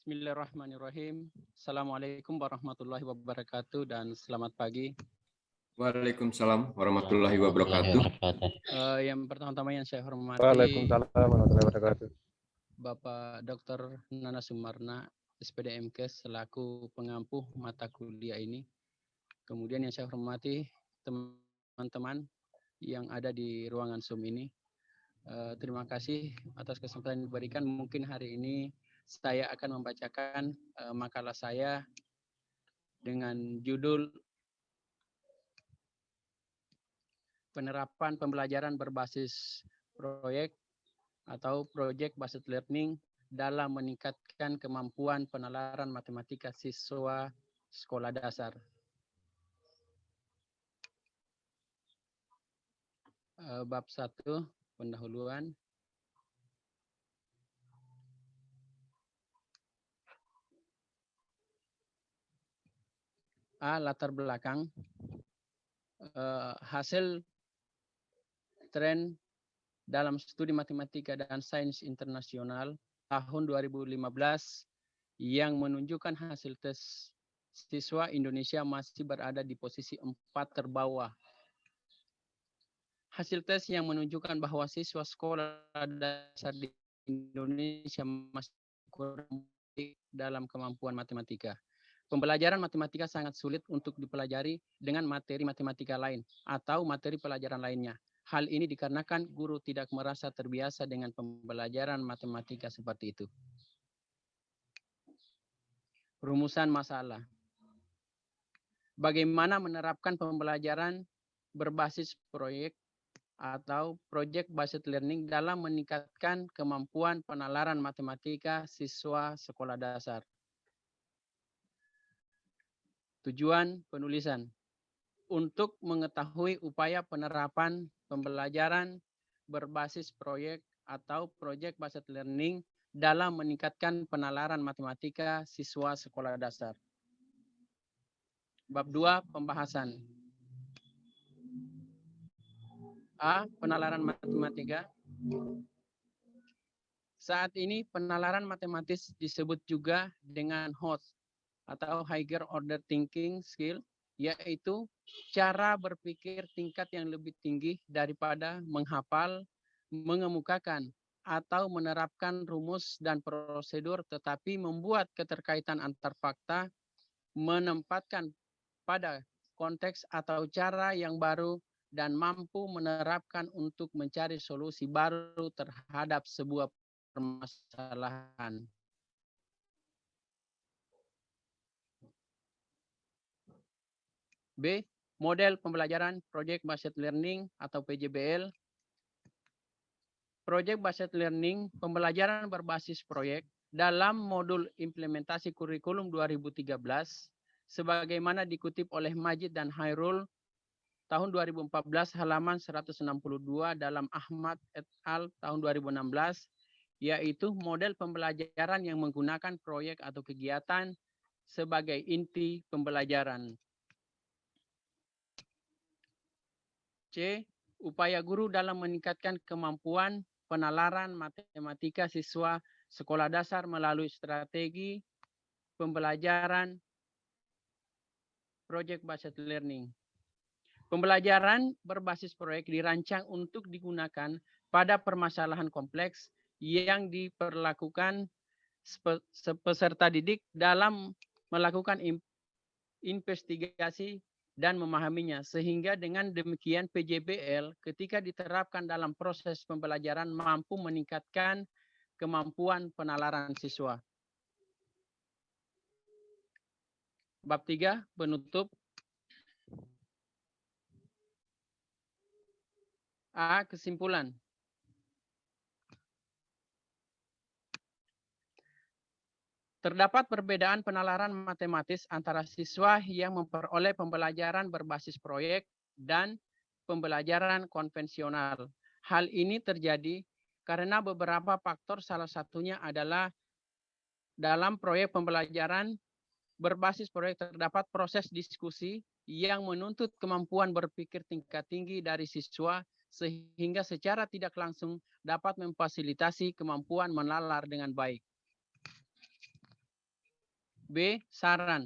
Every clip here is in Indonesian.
Bismillahirrahmanirrahim. Assalamualaikum warahmatullahi wabarakatuh dan selamat pagi. Waalaikumsalam warahmatullahi wabarakatuh. Yang pertama-tama yang saya hormati Waalaikumsalam warahmatullahi wabarakatuh. Bapak Dr. Nana Sumarna, SPD MKes selaku pengampu mata kuliah ini. Kemudian yang saya hormati teman-teman yang ada di ruangan Zoom ini. Terima kasih atas kesempatan yang diberikan. Mungkin hari ini saya akan membacakan makalah saya dengan judul Penerapan Pembelajaran Berbasis Proyek atau Project Based Learning dalam meningkatkan kemampuan penalaran matematika siswa sekolah dasar. Bab 1, pendahuluan. Latar belakang. Hasil tren dalam studi matematika dan sains internasional tahun 2015 yang menunjukkan hasil tes siswa Indonesia masih berada di posisi 4 terbawah. Hasil tes yang menunjukkan bahwa siswa sekolah dasar di Indonesia masih kurang baik dalam kemampuan matematika. Pembelajaran matematika sangat sulit untuk dipelajari dengan materi matematika lain atau materi pelajaran lainnya. Hal ini dikarenakan guru tidak merasa terbiasa dengan pembelajaran matematika seperti itu. Rumusan masalah. Bagaimana menerapkan pembelajaran berbasis proyek atau project based learning dalam meningkatkan kemampuan penalaran matematika siswa sekolah dasar. Tujuan penulisan. Untuk mengetahui upaya penerapan pembelajaran berbasis proyek atau project based learning dalam meningkatkan penalaran matematika siswa sekolah dasar. Bab 2, pembahasan. Penalaran matematika. Saat ini penalaran matematis disebut juga dengan HOT atau Higher Order Thinking Skill, yaitu cara berpikir tingkat yang lebih tinggi daripada menghafal, mengemukakan, atau menerapkan rumus dan prosedur, tetapi membuat keterkaitan antar fakta, menempatkan pada konteks atau cara yang baru, dan mampu menerapkan untuk mencari solusi baru terhadap sebuah permasalahan. B. Model pembelajaran Project Based Learning atau PJBL. Project Based Learning, pembelajaran berbasis proyek dalam modul implementasi kurikulum 2013, sebagaimana dikutip oleh Majid dan Hairul tahun 2014 halaman 162 dalam Ahmad et al. Tahun 2016, yaitu model pembelajaran yang menggunakan proyek atau kegiatan sebagai inti pembelajaran. C. Upaya guru dalam meningkatkan kemampuan penalaran matematika siswa sekolah dasar melalui strategi pembelajaran Project Based Learning. Pembelajaran berbasis proyek dirancang untuk digunakan pada permasalahan kompleks yang diperlakukan peserta didik dalam melakukan investigasi dan memahaminya, sehingga dengan demikian PJBL ketika diterapkan dalam proses pembelajaran mampu meningkatkan kemampuan penalaran siswa. Bab 3, penutup. Kesimpulan. Terdapat perbedaan penalaran matematis antara siswa yang memperoleh pembelajaran berbasis proyek dan pembelajaran konvensional. Hal ini terjadi karena beberapa faktor, salah satunya adalah dalam proyek pembelajaran berbasis proyek terdapat proses diskusi yang menuntut kemampuan berpikir tingkat tinggi dari siswa, sehingga secara tidak langsung dapat memfasilitasi kemampuan menalar dengan baik. B. Saran.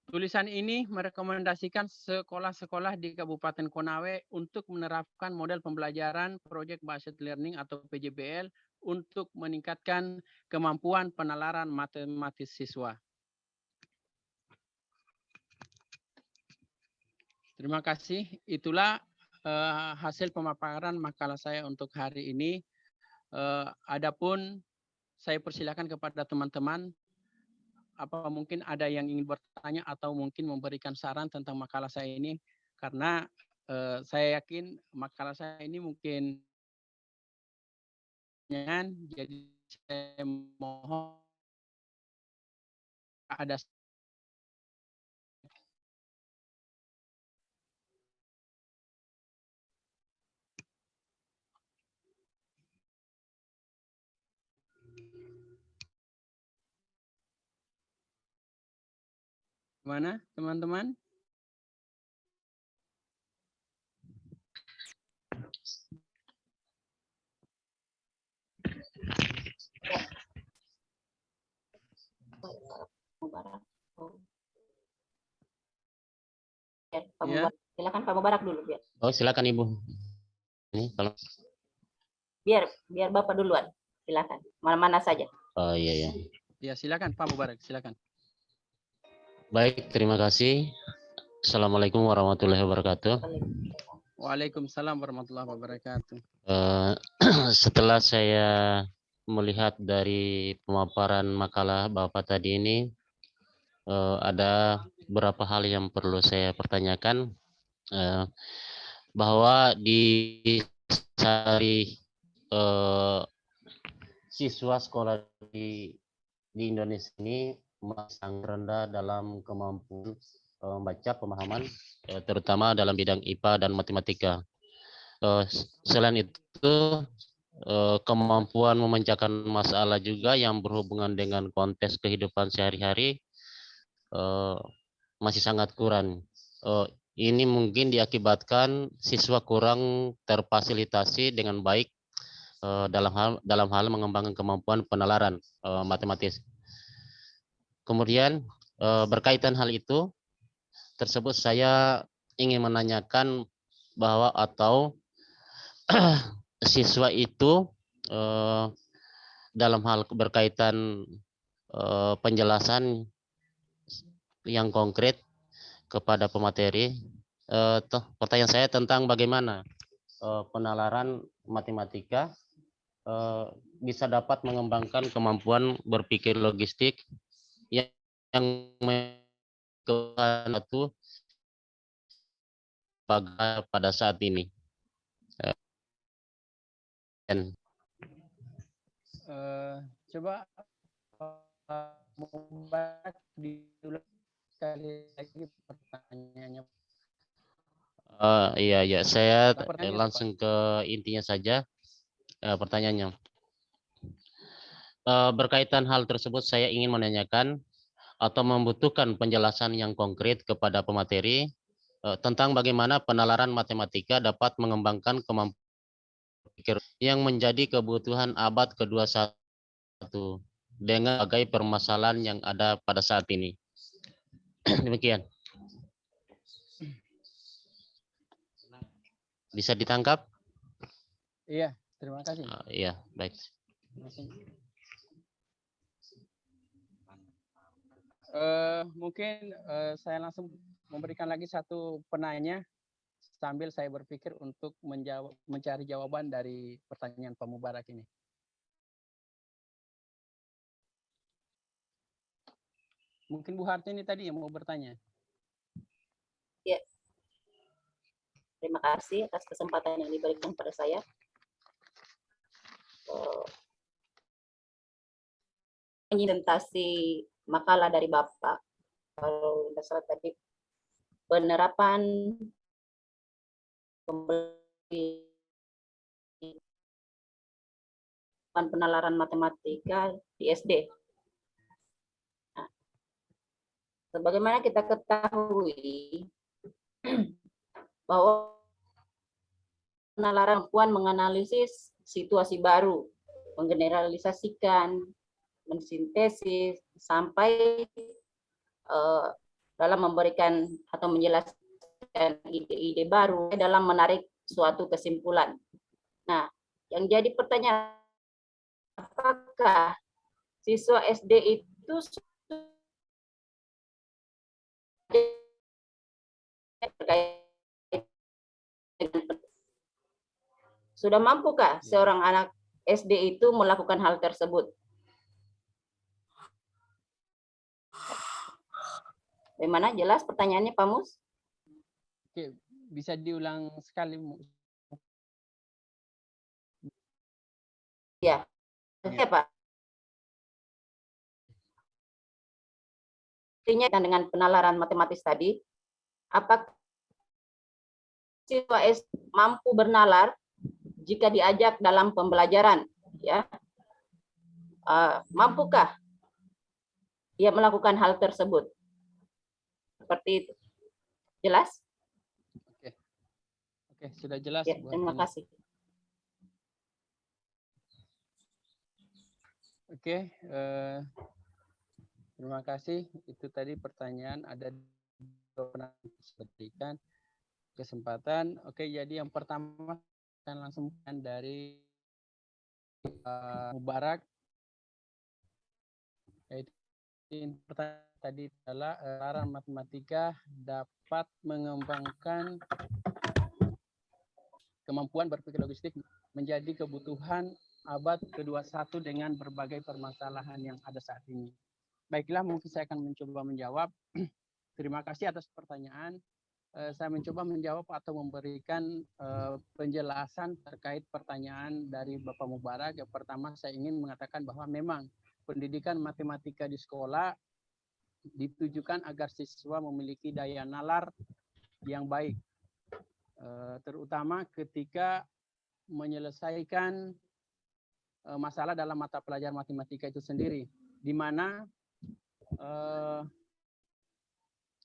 Tulisan ini merekomendasikan sekolah-sekolah di Kabupaten Konawe untuk menerapkan model pembelajaran Project Based Learning atau PJBL untuk meningkatkan kemampuan penalaran matematis siswa. Terima kasih. Itulah hasil pemaparan makalah saya untuk hari ini. Adapun saya persilakan kepada teman-teman, apa mungkin ada yang ingin bertanya atau mungkin memberikan saran tentang makalah saya ini, karena saya yakin makalah saya ini mungkin jadi saya mohon ada mana teman-teman? Pak Ya. Mubarak. Silakan Pak Mubarak dulu biar. Oh, silakan Ibu. Ini kalau Biar Bapak duluan. Silakan. Mana-mana saja. oh iya ya. Ya, silakan Pak Mubarak, silakan. Baik, terima kasih. Assalamualaikum warahmatullahi wabarakatuh. Waalaikumsalam warahmatullahi wabarakatuh. Setelah saya melihat dari pemaparan makalah Bapak tadi ini, ada beberapa hal yang perlu saya pertanyakan, bahwa di cari siswa sekolah di Indonesia ini masih sangat rendah dalam kemampuan membaca, pemahaman, terutama dalam bidang IPA dan matematika. Selain itu, kemampuan memecahkan masalah juga yang berhubungan dengan konteks kehidupan sehari-hari masih sangat kurang. Ini mungkin diakibatkan siswa kurang terfasilitasi dengan baik dalam hal mengembangkan kemampuan penalaran matematis. Kemudian berkaitan hal itu tersebut, saya ingin menanyakan bahwa atau siswa itu dalam hal berkaitan penjelasan yang konkret kepada pemateri, pertanyaan saya tentang bagaimana penalaran matematika bisa dapat mengembangkan kemampuan berpikir logistik yang satu pada saat ini. Coba Mubarak diulang sekali lagi pertanyaannya. Iya, saya Pertanyaannya langsung ke intinya saja. Pertanyaannya, berkaitan hal tersebut, saya ingin menanyakan atau membutuhkan penjelasan yang konkret kepada pemateri tentang bagaimana penalaran matematika dapat mengembangkan kemampuan pikir yang menjadi kebutuhan abad ke-21 dengan berbagai permasalahan yang ada pada saat ini. Demikian. Bisa ditangkap? Iya, terima kasih. Iya, baik. Mungkin saya langsung memberikan lagi satu penanya sambil saya berpikir untuk mencari jawaban dari pertanyaan Pak Mubarak ini. Mungkin Bu Hartini tadi yang mau bertanya. Ya. Terima kasih atas kesempatan yang diberikan pada saya. Presentasi makalah dari Bapak. Kalau tidak salah tadi, penerapan penalaran matematika di SD. Nah, sebagaimana kita ketahui bahwa penalaran kemampuan menganalisis situasi baru, menggeneralisasikan mensintesis, sampai dalam memberikan atau menjelaskan ide-ide baru dalam menarik suatu kesimpulan. Nah, yang jadi pertanyaan, apakah siswa SD itu sudah mampukah seorang anak SD itu melakukan hal tersebut? Bagaimana, jelas pertanyaannya, Pak Mus? Oke, bisa diulang sekali, Bu? Ya, oke Pak. Artinya dengan penalaran matematis tadi, apakah siswa SD mampu bernalar jika diajak dalam pembelajaran? Ya, mampukah dia melakukan hal tersebut? Seperti itu. Jelas? Oke, sudah jelas. Ya, terima kasih. Oke, terima kasih. Itu tadi pertanyaan ada berikan kesempatan. Oke, jadi yang pertama akan langsung dari Mubarak. Yaitu pertanyaan tadi adalah penalaran matematika dapat mengembangkan kemampuan berpikir logistik menjadi kebutuhan abad ke-21 dengan berbagai permasalahan yang ada saat ini. Baiklah, mungkin saya akan mencoba menjawab. Terima kasih atas pertanyaan. Saya mencoba menjawab atau memberikan penjelasan terkait pertanyaan dari Bapak Mubarak. Yang pertama, saya ingin mengatakan bahwa memang pendidikan matematika di sekolah ditujukan agar siswa memiliki daya nalar yang baik, terutama ketika menyelesaikan masalah dalam mata pelajaran matematika itu sendiri, di mana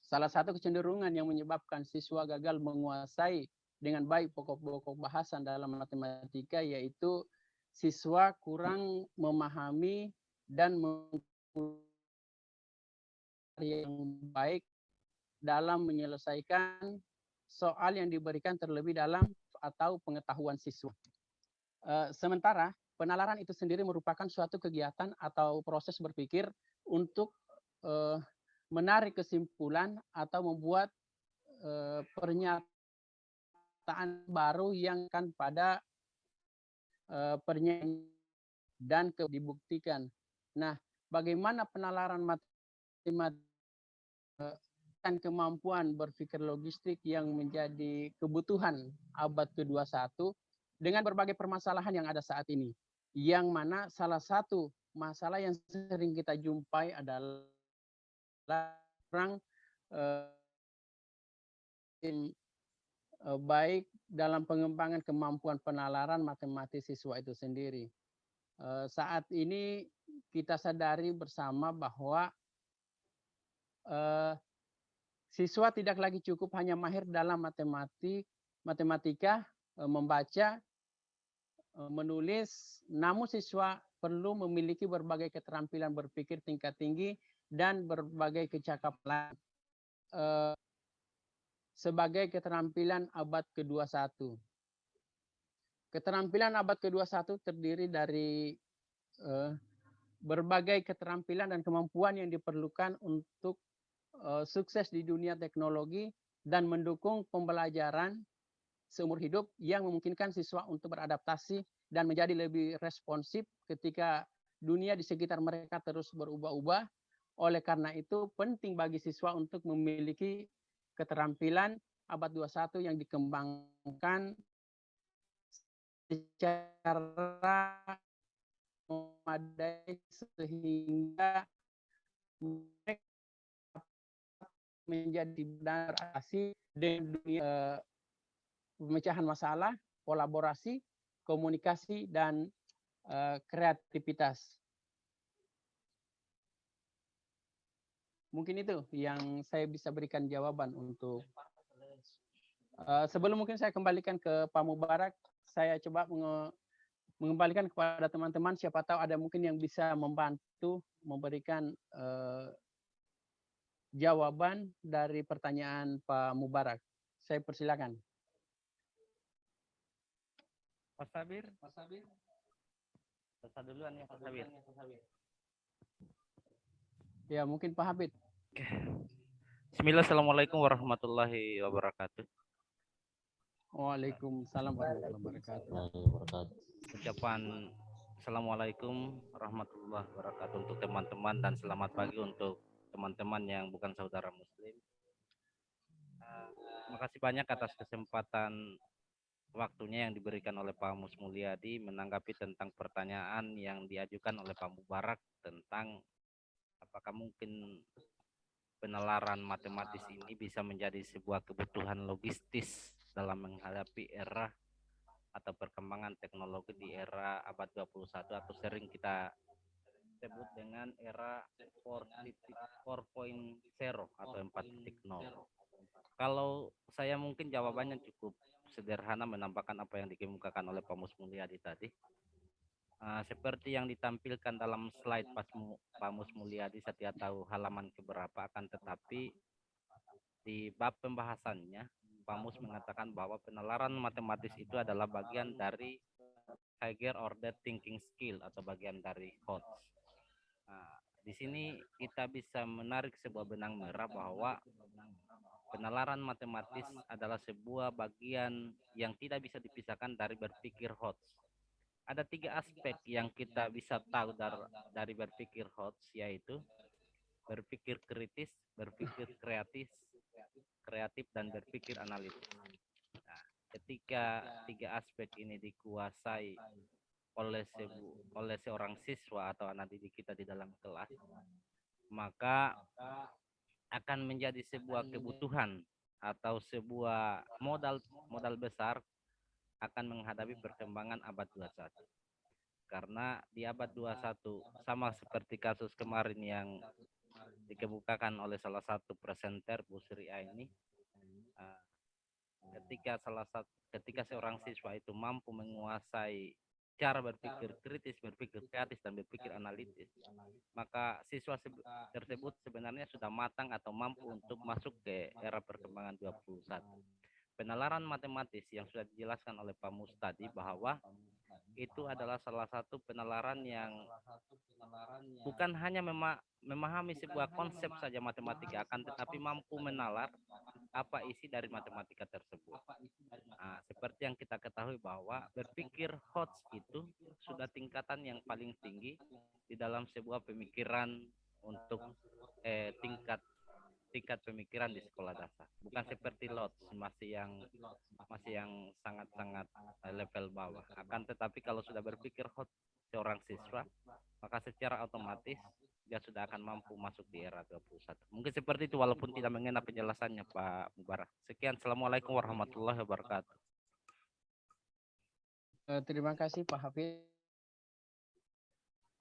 salah satu kecenderungan yang menyebabkan siswa gagal menguasai dengan baik pokok-pokok bahasan dalam matematika yaitu siswa kurang memahami dan yang baik dalam menyelesaikan soal yang diberikan terlebih dalam atau pengetahuan siswa. Sementara penalaran itu sendiri merupakan suatu kegiatan atau proses berpikir untuk menarik kesimpulan atau membuat pernyataan baru yang kan pada pernyataan dan dibuktikan. Nah, bagaimana penalaran matematika dan kemampuan berpikir logistik yang menjadi kebutuhan abad ke-21 dengan berbagai permasalahan yang ada saat ini. Yang mana salah satu masalah yang sering kita jumpai adalah kurang baik dalam pengembangan kemampuan penalaran matematis siswa itu sendiri. Saat ini kita sadari bersama bahwa siswa tidak lagi cukup hanya mahir dalam matematika, membaca, menulis, namun siswa perlu memiliki berbagai keterampilan berpikir tingkat tinggi dan berbagai kecakapan sebagai keterampilan abad ke-21. Keterampilan abad ke-21 terdiri dari berbagai keterampilan dan kemampuan yang diperlukan untuk sukses di dunia teknologi dan mendukung pembelajaran seumur hidup yang memungkinkan siswa untuk beradaptasi dan menjadi lebih responsif ketika dunia di sekitar mereka terus berubah-ubah. Oleh karena itu penting bagi siswa untuk memiliki keterampilan abad 21 yang dikembangkan secara memadai sehingga mereka menjadi benar asli dengan dunia pemecahan masalah, kolaborasi, komunikasi, dan kreativitas. Mungkin itu yang saya bisa berikan jawaban untuk sebelum mungkin saya kembalikan ke Pak Mubarak, saya coba mengembalikan kepada teman-teman, siapa tahu ada mungkin yang bisa membantu memberikan jawaban dari pertanyaan Pak Mubarak. Saya persilakan. Pak Sabir. Selesai duluan ya Pak Sabir. Ya, mungkin Pak Habib. Bismillah, assalamualaikum warahmatullahi wabarakatuh. Waalaikumsalam warahmatullahi wabarakatuh. Ucapan assalamualaikum warahmatullahi wabarakatuh untuk teman-teman dan selamat pagi untuk teman-teman yang bukan saudara muslim. Terima kasih banyak atas kesempatan waktunya yang diberikan oleh Pak Mus Mulyadi menanggapi tentang pertanyaan yang diajukan oleh Pak Mubarak tentang apakah mungkin penalaran matematis ini bisa menjadi sebuah kebutuhan logistis dalam menghadapi era atau perkembangan teknologi di era abad 21 atau sering kita sebut dengan era 4.0 atau 4.0. Kalau saya mungkin jawabannya cukup sederhana menambahkan apa yang dikemukakan oleh Pak Mus Mulyadi tadi. Seperti yang ditampilkan dalam slide Pak Mus Mulyadi, saya tahu halaman keberapa, akan tetapi di bab pembahasannya Pak Mus mengatakan bahwa penalaran matematis itu adalah bagian dari higher order thinking skill atau bagian dari HOTS. Di sini kita bisa menarik sebuah benang merah bahwa penalaran matematis adalah sebuah bagian yang tidak bisa dipisahkan dari berpikir HOTS. Ada 3 aspek yang kita bisa tahu dari berpikir HOTS, yaitu berpikir kritis, berpikir kreatif dan berpikir analitis. Nah, ketika 3 aspek ini dikuasai oleh seorang siswa atau anak didik kita di dalam kelas, maka akan menjadi sebuah kebutuhan atau sebuah modal besar akan menghadapi perkembangan abad 21. Karena di abad 21 sama seperti kasus kemarin yang dikemukakan oleh salah satu presenter Bu Sri ini, ketika seorang siswa itu mampu menguasai cara berpikir kritis, berpikir kreatif dan berpikir analitis, maka siswa tersebut sebenarnya sudah matang atau mampu untuk masuk ke era perkembangan 21. Penalaran matematis yang sudah dijelaskan oleh Pak Mus tadi bahwa itu adalah salah satu penalaran yang bukan hanya memahami sebuah konsep saja matematika, akan tetapi mampu menalar apa isi dari matematika tersebut. Seperti yang kita ketahui bahwa berpikir HOTS itu sudah tingkatan yang paling tinggi di dalam sebuah pemikiran untuk tingkat pemikiran di sekolah dasar, bukan seperti LOTS masih yang sangat-sangat level bawah. Akan tetapi kalau sudah berpikir hot seorang siswa, maka secara otomatis dia sudah akan mampu masuk di era 21. Mungkin seperti itu walaupun tidak mengena penjelasannya Pak Mubarak. Sekian, assalamualaikum warahmatullahi wabarakatuh. Terima kasih Pak Hafiz.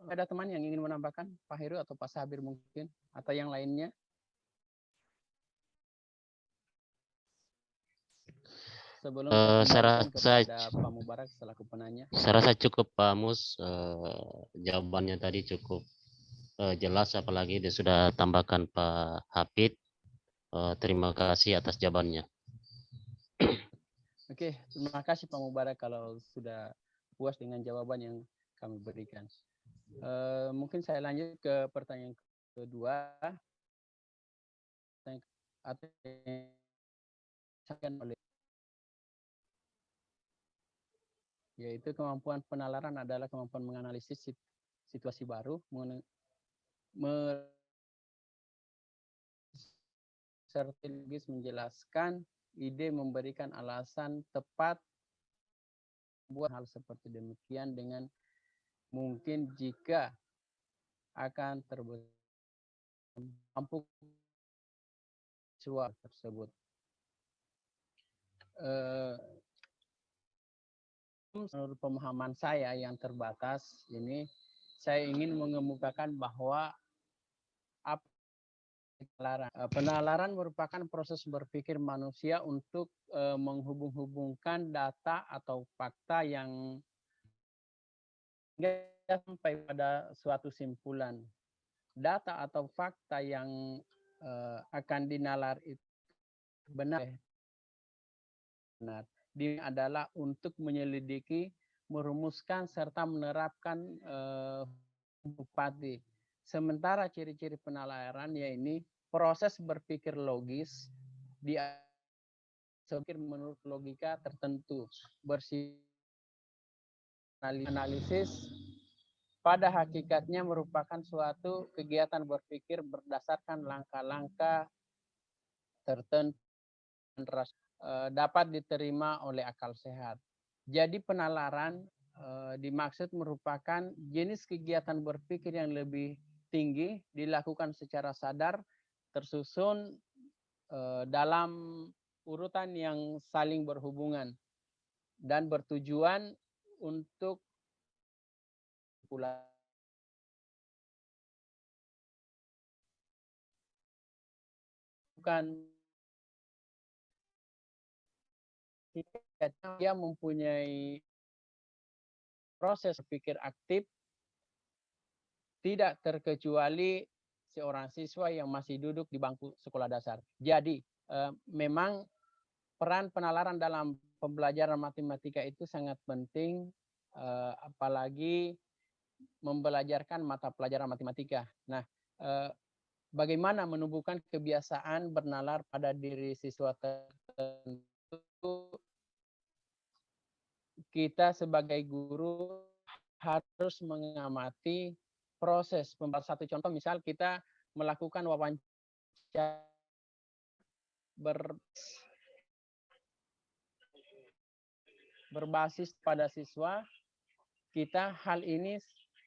Ada teman yang ingin menambahkan, Pak Heru atau Pak Sabir mungkin, atau yang lainnya? Sebelum saya rasa kepada Pak Mubarak selaku penanya. Saya rasa cukup Pak Mus, jawabannya tadi cukup jelas, apalagi dia sudah tambahkan Pak Hafid. Terima kasih atas jawabannya. Oke, terima kasih Pak Mubarak kalau sudah puas dengan jawaban yang kami berikan. Mungkin saya lanjut ke pertanyaan kedua. Yaitu kemampuan penalaran adalah kemampuan menganalisis situasi baru, strategis menjelaskan ide, memberikan alasan tepat buat hal seperti demikian dengan mungkin jika akan mampu siswa tersebut. Menurut pemahaman saya yang terbatas ini, saya ingin mengemukakan bahwa penalaran merupakan proses berpikir manusia untuk menghubung-hubungkan data atau fakta yang hingga sampai pada suatu simpulan. Data atau fakta yang akan dinalar itu benar. Ini adalah untuk menyelidiki, merumuskan serta menerapkan bupati. Sementara ciri-ciri penalaran yaitu proses berpikir logis, berpikir menurut logika tertentu, analisis pada hakikatnya merupakan suatu kegiatan berpikir berdasarkan langkah-langkah tertentu dapat diterima oleh akal sehat. Jadi penalaran dimaksud merupakan jenis kegiatan berpikir yang lebih tinggi, dilakukan secara sadar, tersusun dalam urutan yang saling berhubungan dan bertujuan untuk bukan dia mempunyai proses pikir aktif, tidak terkecuali seorang siswa yang masih duduk di bangku sekolah dasar. Jadi memang peran penalaran dalam pembelajaran matematika itu sangat penting, apalagi membelajarkan mata pelajaran matematika. Nah, bagaimana menumbuhkan kebiasaan bernalar pada diri siswa tertentu, kita sebagai guru harus mengamati proses pembahasan. Satu contoh, misal kita melakukan wawancara berbasis pada siswa, kita hal ini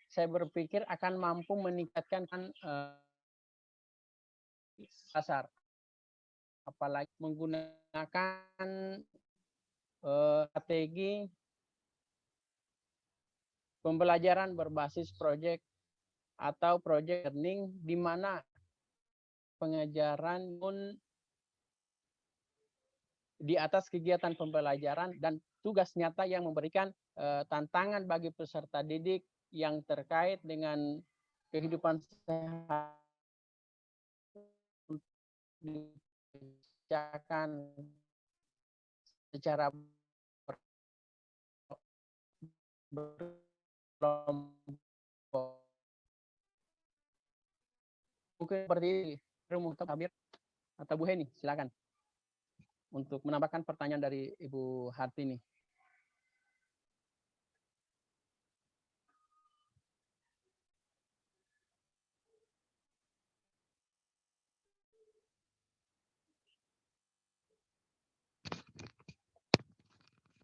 saya berpikir akan mampu meningkatkan dasar, apalagi menggunakan strategi pembelajaran berbasis proyek atau project learning, di mana pengajaran pun di atas kegiatan pembelajaran dan tugas nyata yang memberikan tantangan bagi peserta didik yang terkait dengan kehidupan sehat, dikerjakan secara berkelompok. Mungkin seperti Tabir atau Bu Heni, silakan untuk menambahkan pertanyaan dari Ibu Hartini.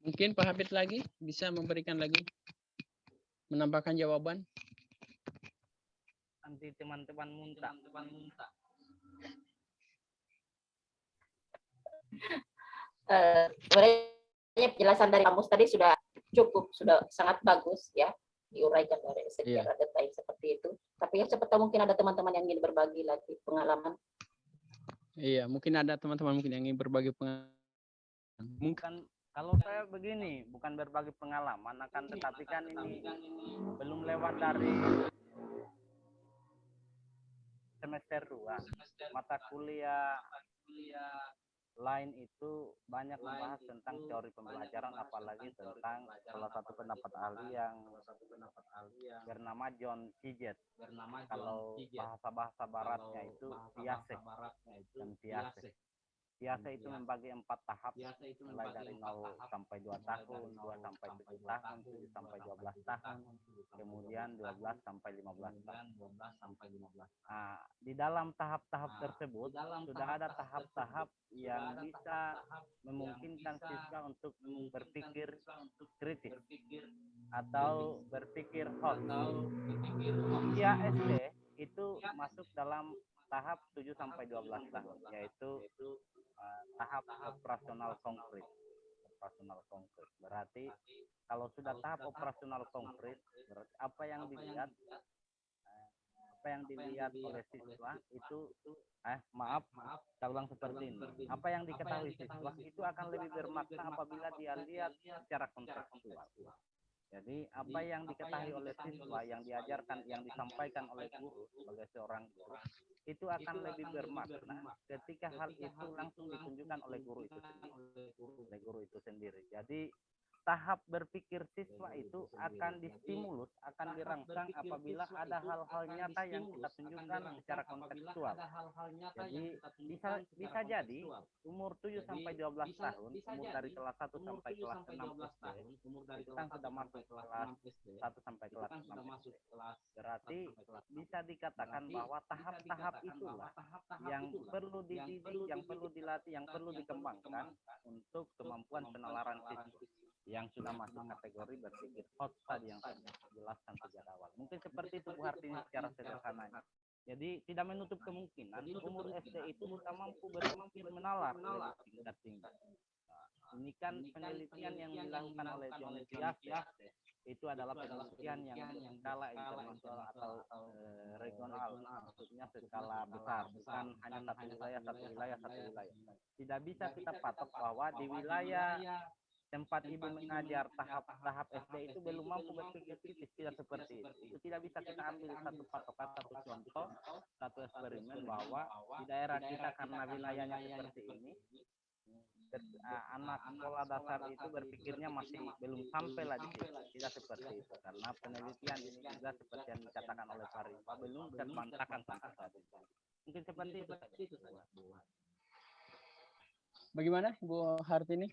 Mungkin Pak Habib lagi bisa memberikan lagi, menambahkan jawaban. Nanti teman-teman muntah. Sebenarnya penjelasan dari kamus tadi sudah cukup, sudah sangat bagus ya, diuraikan dari secara detail seperti itu. Tapi ya cepat mungkin ada teman-teman yang ingin berbagi lagi pengalaman. Iya, mungkin ada teman-teman yang ingin berbagi pengalaman. Mungkin kalau saya begini, bukan berbagi pengalaman, akan tetapi kan ini belum lewat dari semester 2. Mata kuliah lain itu banyak membahas tentang teori pembelajaran, apalagi tentang salah satu pendapat ahli yang bernama John Piaget. Kalau bahasa-bahasa baratnya itu Piaget dan Piaget. Piaget itu membagi 4 tahap, mulai dari 0 sampai 2 tahun, 2 sampai 7 tahun, 7 sampai 12 tahun, kemudian 12 sampai 15 tahun. Nah, di dalam tahap-tahap tersebut sudah ada tahap-tahap yang bisa memungkinkan siswa untuk berpikir kritis atau berpikir hot. Usia SD itu masuk dalam tahap 7 sampai 12 tahun, yaitu tahap operasional konkret. Berarti kalau sudah tahap operasional konkret, berarti apa yang dilihat oleh siswa itu saya ulang seperti ini. Apa yang diketahui siswa itu akan lebih bermakna apabila dia lihat secara kontekstual. Jadi apa yang diketahui oleh siswa, yang diajarkan, yang disampaikan oleh guru sebagai seorang guru, itu akan lebih bermakna ketika hal itu langsung ditunjukkan oleh guru itu sendiri. Jadi tahap berpikir siswa itu akan distimulus, akan dirangsang apabila ada hal-hal nyata yang kita tunjukkan secara kontekstual. Jadi bisa jadi umur 7 sampai 12 tahun, umur dari kelas 1 sampai kelas 6 SD, itu kan sudah masuk kelas 1 sampai kelas 6 SD. Berarti bisa dikatakan bahwa tahap-tahap itulah yang perlu dididik, yang perlu dilatih, yang perlu dikembangkan untuk kemampuan penalaran siswa yang sudah masuk kategori berpikir hot tadi yang saya jelaskan sejak awal. Mungkin seperti itu Bu Hartini secara sederhananya. Jadi tidak menutup kemungkinan umur SD itu kita mampu berpikir menalar tingkat tinggi. Ini kan penelitian yang dilakukan oleh John Piaget, itu adalah penelitian yang berskala internasional atau regional, maksudnya skala besar, bukan hanya satu wilayah. Tidak bisa kita patok bahwa di wilayah tempat ibu mengajar tahap SD itu belum mampu berpikir kritis, tidak seperti itu. Itu tidak bisa kita ambil satu patokan, satu contoh, satu eksperimen bahwa di daerah kita karena wilayahnya seperti ini, anak sekolah dasar itu berpikirnya masih belum sampai lah di situ. Tidak seperti itu, karena penelitian ini juga seperti yang dikatakan oleh Pak Rifa belum terbantahkan sampai saat ini. Mungkin seperti itu. Bagaimana Bu Hartini?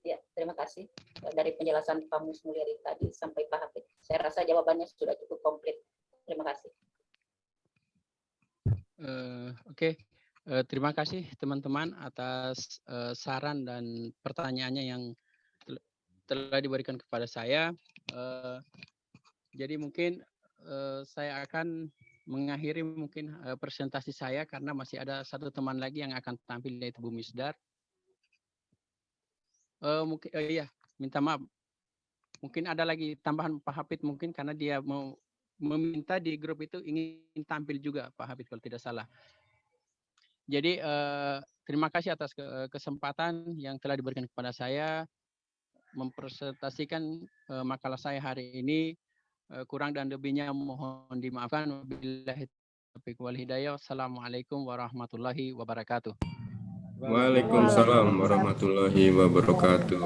Ya, terima kasih dari penjelasan Pak Musmulyadi tadi sampai Pak Hafid. Saya rasa jawabannya sudah cukup komplit. Terima kasih. Oke. Terima kasih teman-teman atas saran dan pertanyaannya yang telah diberikan kepada saya. Jadi mungkin saya akan mengakhiri mungkin presentasi saya karena masih ada satu teman lagi yang akan tampil, yaitu Bu Misdar. Mungkin iya, minta maaf. Mungkin ada lagi tambahan Pak Hafid mungkin karena dia mau meminta di grup itu ingin tampil juga Pak Hafid kalau tidak salah. Jadi terima kasih atas kesempatan yang telah diberikan kepada saya mempresentasikan makalah saya hari ini. Kurang dan lebihnya mohon dimaafkan. Wabillahi taufiq wal hidayah. Assalamualaikum warahmatullahi wabarakatuh. Waalaikumsalam warahmatullahi wabarakatuh.